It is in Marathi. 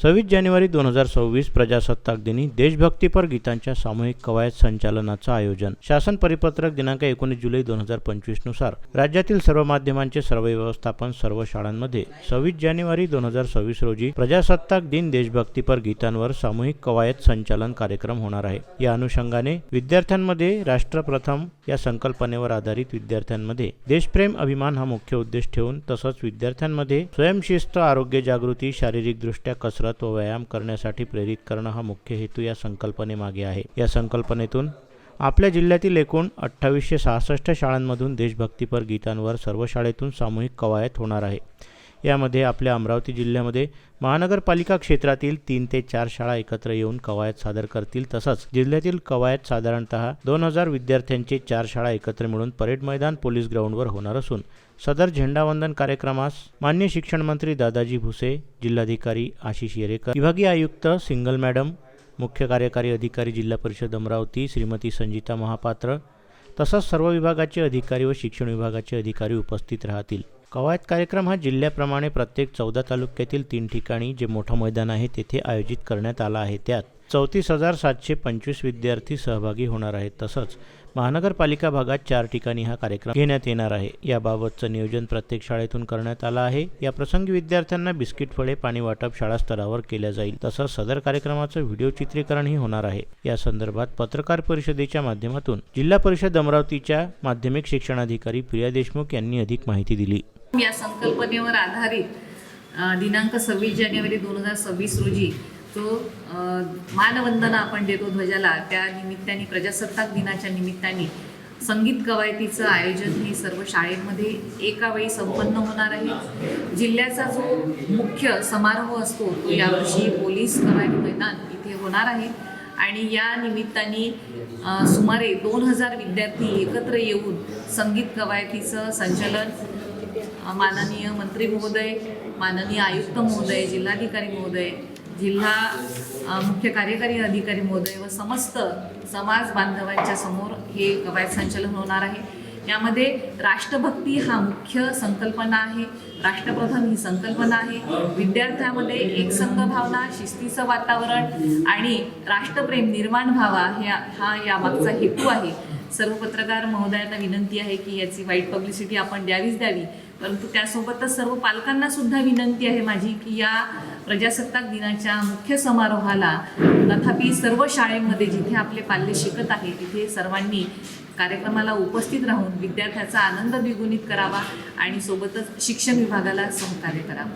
26 जानेवारी 2026 प्रजासत्ताक दिनी देशभक्तीपर गीतांच्या सामूहिक कवायत संचालनाचं आयोजन. शासन परिपत्रक दिनांक 19 जुलै 2025 नुसार राज्यातील सर्व माध्यमांचे सर्वे व्यवस्थापन सर्व शाळांमध्ये 26 जानेवारी 2026 रोजी प्रजासत्ताक दिन देशभक्तीपर गीतांवर सामूहिक कवायत संचालन कार्यक्रम होणार आहे. या अनुषंगाने विद्यार्थ्यांमध्ये राष्ट्रप्रथम या संकल्पनेवर आधारित विद्यार्थ्यांमध्ये देशप्रेम अभिमान हा मुख्य उद्देश ठेवून तसंच विद्यार्थ्यांमध्ये स्वयंशिस्त, आरोग्य जागृती, शारीरिकदृष्ट्या कसरत व व्यायाम करण्यासाठी प्रेरित करणं हा मुख्य हेतू या संकल्पनेमागे आहे. या संकल्पनेतून आपल्या जिल्ह्यातील एकूण 2866 शाळांमधून देशभक्तीपर गीतांवर सर्व शाळेतून सामूहिक कवायत होणार आहे. यामध्ये आपल्या अमरावती जिल्ह्यामध्ये महानगरपालिका क्षेत्रातील 3 ते 4 शाळा एकत्र येऊन कवायत सादर करतील. तसंच जिल्ह्यातील कवायत साधारणतः 2000 विद्यार्थ्यांचे 4 शाळा एकत्र मिळून परेड मैदान पोलीस ग्राउंडवर होणार असून सदर झेंडावंदन कार्यक्रमास माननीय शिक्षण मंत्री दादाजी भुसे, जिल्हाधिकारी आशिष येरेकर, विभागीय आयुक्त सिंगल मॅडम, मुख्य कार्यकारी अधिकारी जिल्हा परिषद अमरावती श्रीमती संजिता महापात्र तसंच सर्व विभागाचे अधिकारी व शिक्षण विभागाचे अधिकारी उपस्थित राहतील. कवायत कार्यक्रम हा जिल्ह्याप्रमाणे प्रत्येक 14 तालुक्यातील 3 ठिकाणी जे मोठं मैदान आहे तेथे आयोजित करण्यात आला आहे. त्यात 34,725 विद्यार्थी सहभागी होणार आहेत. तसंच महानगरपालिका भागात 4 ठिकाणी हा कार्यक्रम घेण्यात येणार आहे. याबाबतचं नियोजन प्रत्येक शाळेतून करण्यात आलं आहे. या प्रसंगी विद्यार्थ्यांना बिस्किट, फळे, पाणी वाटप शाळा स्तरावर केल्या जाईल. तसंच सदर कार्यक्रमाचं व्हिडिओ चित्रीकरणही होणार आहे. या संदर्भात पत्रकार परिषदेच्या माध्यमातून जिल्हा परिषद अमरावतीच्या माध्यमिक शिक्षणाधिकारी प्रिया देशमुख यांनी अधिक माहिती दिली. या संकल्पनेवर आधारित दिनांक 26 जानेवारी 2026 रोजी जो मानवंदना आपण देतो ध्वजाला, त्या निमित्ताने प्रजासत्ताक दिनाच्या निमित्ताने संगीत कवायतीचं आयोजन हे सर्व शाळेमध्ये एका वेळी संपन्न होणार आहे. जिल्ह्याचा जो मुख्य समारोह असतो तो यावर्षी पोलीस कवायत मैदान इथे होणार आहे आणि या निमित्ताने सुमारे 2000 विद्यार्थी एकत्र येऊन संगीत कवायतीचं संचालन माननीय मंत्री महोदय, माननीय आयुक्त महोदय, जिल्हाधिकारी महोदय, जिल्हा मुख्य कार्यकारी अधिकारी महोदय व समस्त समाज बांधवांच्या समोर हे कवायत संचालन होणार आहे. यामध्ये राष्ट्रभक्ती हा मुख्य संकल्पना आहे. राष्ट्रप्रथम ही संकल्पना आहे. विद्यार्थ्यांमध्ये एकसंघ भावना, शिस्तीचं वातावरण आणि राष्ट्रप्रेम निर्माण व्हावा हा यामागचा हेतू आहे. सर्व पत्रकार महोदयांना विनंती आहे की याची वाईट पब्लिसिटी आपण द्यावी, परंतु त्यासोबतच सर्व पालकांना सुद्धा विनंती आहे माझी की या प्रजासत्ताक दिनाच्या मुख्य समारोहाला तथापि सर्व शाळेमध्ये जिथे आपले पाल्य शिकत आहे तिथे सर्वांनी कार्यक्रमाला उपस्थित राहून विद्यार्थ्याचा आनंद द्विगुणित करावा आणि सोबतच शिक्षण विभागाला सहकार्य करावे.